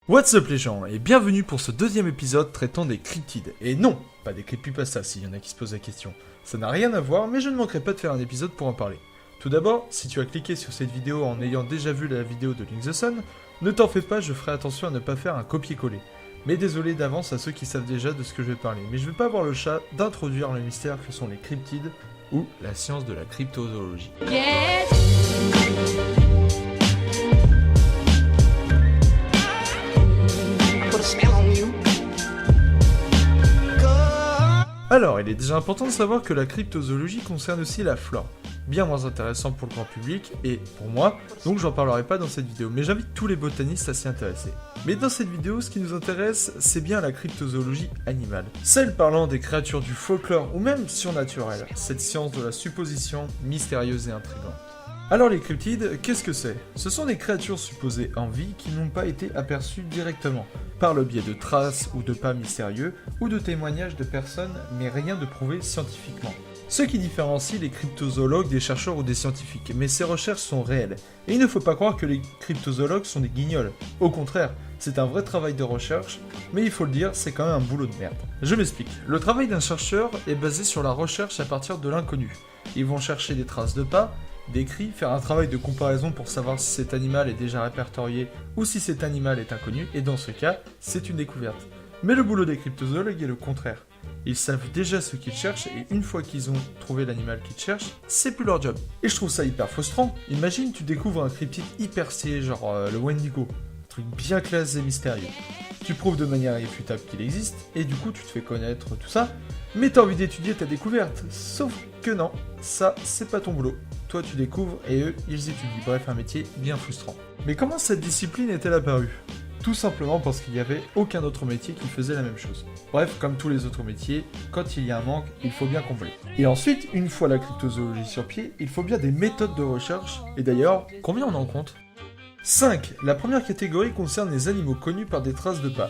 What's up les gens, et bienvenue pour ce deuxième épisode traitant des cryptides. Et non, pas des creepypastas s'il y en a qui se posent la question. Ça n'a rien à voir, mais je ne manquerai pas de faire un épisode pour en parler. Tout d'abord, si tu as cliqué sur cette vidéo en ayant déjà vu la vidéo de Link the Sun, ne t'en fais pas, je ferai attention à ne pas faire un copier-coller. Mais désolé d'avance à ceux qui savent déjà de ce que je vais parler, mais je vais pas avoir le chat d'introduire le mystère que sont les cryptides, ou la science de la cryptozoologie. Yes. Alors, il est déjà important de savoir que la cryptozoologie concerne aussi la flore. Bien moins intéressant pour le grand public, et pour moi, donc j'en parlerai pas dans cette vidéo, mais j'invite tous les botanistes à s'y intéresser. Mais dans cette vidéo, ce qui nous intéresse, c'est bien la cryptozoologie animale. Celle parlant des créatures du folklore ou même surnaturelles, cette science de la supposition mystérieuse et intrigante. Alors les cryptides, qu'est-ce que c'est? Ce sont des créatures supposées en vie qui n'ont pas été aperçues directement, par le biais de traces ou de pas mystérieux, ou de témoignages de personnes, mais rien de prouvé scientifiquement. Ce qui différencie les cryptozoologues des chercheurs ou des scientifiques, mais ces recherches sont réelles. Et il ne faut pas croire que les cryptozoologues sont des guignols. Au contraire, c'est un vrai travail de recherche, mais il faut le dire, c'est quand même un boulot de merde. Je m'explique. Le travail d'un chercheur est basé sur la recherche à partir de l'inconnu. Ils vont chercher des traces de pas, des cris, faire un travail de comparaison pour savoir si cet animal est déjà répertorié ou si cet animal est inconnu, et dans ce cas, c'est une découverte. Mais le boulot des cryptozoologues est le contraire. Ils savent déjà ce qu'ils cherchent, et une fois qu'ils ont trouvé l'animal qu'ils cherchent, c'est plus leur job. Et je trouve ça hyper frustrant. Imagine, tu découvres un cryptide hyper stylé, genre le Wendigo. Un truc bien classe et mystérieux. Tu prouves de manière irréfutable qu'il existe, et du coup tu te fais connaître tout ça, mais t'as envie d'étudier ta découverte. Sauf que non, ça c'est pas ton boulot. Toi tu découvres et eux ils étudient. Bref, un métier bien frustrant. Mais comment cette discipline est-elle apparue? Tout simplement parce qu'il n'y avait aucun autre métier qui faisait la même chose. Bref, comme tous les autres métiers, quand il y a un manque, il faut bien combler. Et ensuite, une fois la cryptozoologie sur pied, il faut bien des méthodes de recherche. Et d'ailleurs, combien on en compte? 5. La première catégorie concerne les animaux connus par des traces de pas.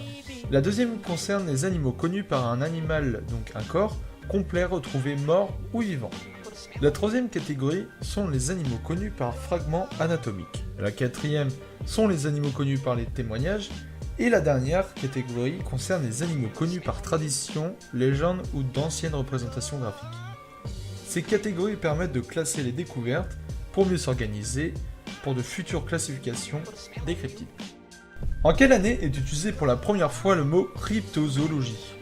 La deuxième concerne les animaux connus par un animal, donc un corps, complet retrouvé mort ou vivant. La troisième catégorie sont les animaux connus par fragments anatomiques. La quatrième sont les animaux connus par les témoignages. Et la dernière catégorie concerne les animaux connus par tradition, légende ou d'anciennes représentations graphiques. Ces catégories permettent de classer les découvertes pour mieux s'organiser pour de futures classifications des cryptides. En quelle année est utilisé pour la première fois le mot cryptozoologie?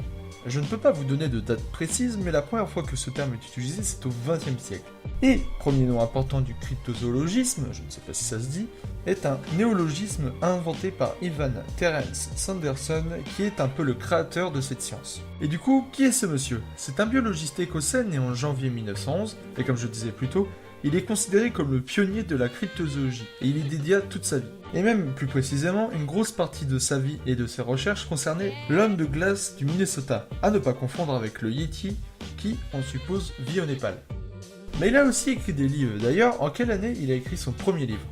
Je ne peux pas vous donner de date précise, mais la première fois que ce terme est utilisé, c'est au XXe siècle. Et, premier nom important du cryptozoologisme, je ne sais pas si ça se dit, est un néologisme inventé par Ivan Terence Sanderson, qui est un peu le créateur de cette science. Et du coup, qui est ce monsieur? C'est un biologiste écossais né en janvier 1911, et comme je disais plus tôt, il est considéré comme le pionnier de la cryptozoologie, et il y dédia toute sa vie. Et même, plus précisément, une grosse partie de sa vie et de ses recherches concernait l'homme de glace du Minnesota, à ne pas confondre avec le Yeti, qui, on suppose, vit au Népal. Mais il a aussi écrit des livres. D'ailleurs, en quelle année il a écrit son premier livre?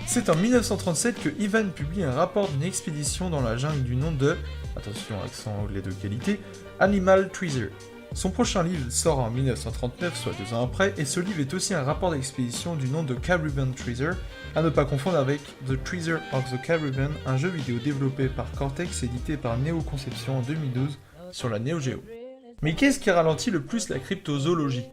C'est en 1937 que Ivan publie un rapport d'une expédition dans la jungle du nom de, attention accent anglais de qualité, Animal Treasure. Son prochain livre sort en 1939, soit 2 ans après, et ce livre est aussi un rapport d'expédition du nom de Caribbean Treasure, à ne pas confondre avec The Treasure of the Caribbean, un jeu vidéo développé par Cortex et édité par Neo Conception en 2012 sur la Neo Geo. Mais qu'est-ce qui ralentit le plus la cryptozoologie?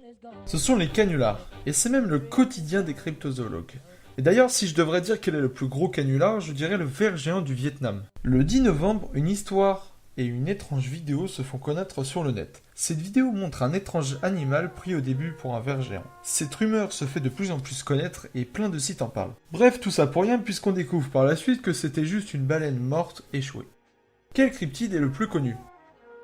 Ce sont les canulars, et c'est même le quotidien des cryptozoologues. Et d'ailleurs, si je devrais dire quel est le plus gros canular, je dirais le ver géant du Vietnam. Le 10 novembre, une histoire et une étrange vidéo se font connaître sur le net. Cette vidéo montre un étrange animal pris au début pour un ver géant. Cette rumeur se fait de plus en plus connaître et plein de sites en parlent. Bref, tout ça pour rien puisqu'on découvre par la suite que c'était juste une baleine morte échouée. Quel cryptide est le plus connu?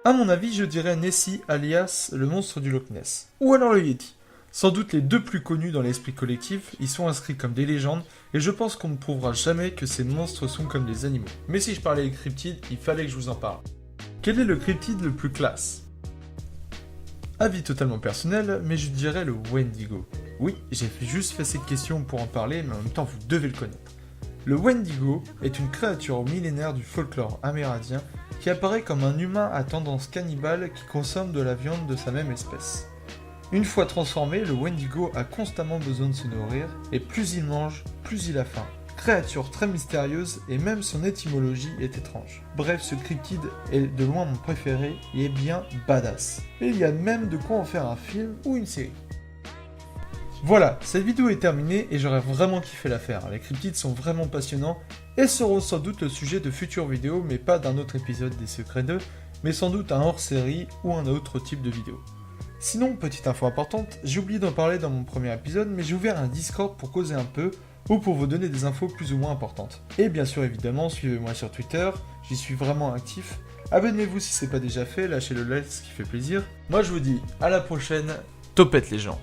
À mon avis, je dirais Nessie alias le monstre du Loch Ness. Ou alors le Yeti. Sans doute les deux plus connus dans l'esprit collectif, ils sont inscrits comme des légendes, et je pense qu'on ne prouvera jamais que ces monstres sont comme des animaux. Mais si je parlais des cryptides, il fallait que je vous en parle. Quel est le cryptide le plus classe? Avis totalement personnel, mais je dirais le Wendigo. Oui, j'ai juste fait cette question pour en parler, mais en même temps vous devez le connaître. Le Wendigo est une créature millénaire du folklore amérindien qui apparaît comme un humain à tendance cannibale qui consomme de la viande de sa même espèce. Une fois transformé, le Wendigo a constamment besoin de se nourrir, et plus il mange, plus il a faim. créature très mystérieuse et même son étymologie est étrange. Bref, ce cryptide est de loin mon préféré et est bien badass. Et il y a même de quoi en faire un film ou une série. Voilà, cette vidéo est terminée et j'aurais vraiment kiffé la faire. Les cryptides sont vraiment passionnants et seront sans doute le sujet de futures vidéos, mais pas d'un autre épisode des Secrets 2, mais sans doute un hors-série ou un autre type de vidéo. Sinon, petite info importante, j'ai oublié d'en parler dans mon premier épisode, mais j'ai ouvert un Discord pour causer un peu, ou pour vous donner des infos plus ou moins importantes. Et bien sûr, évidemment, suivez-moi sur Twitter, j'y suis vraiment actif. Abonnez-vous si c'est pas déjà fait, lâchez le like, ce qui fait plaisir. Moi je vous dis à la prochaine, topette les gens.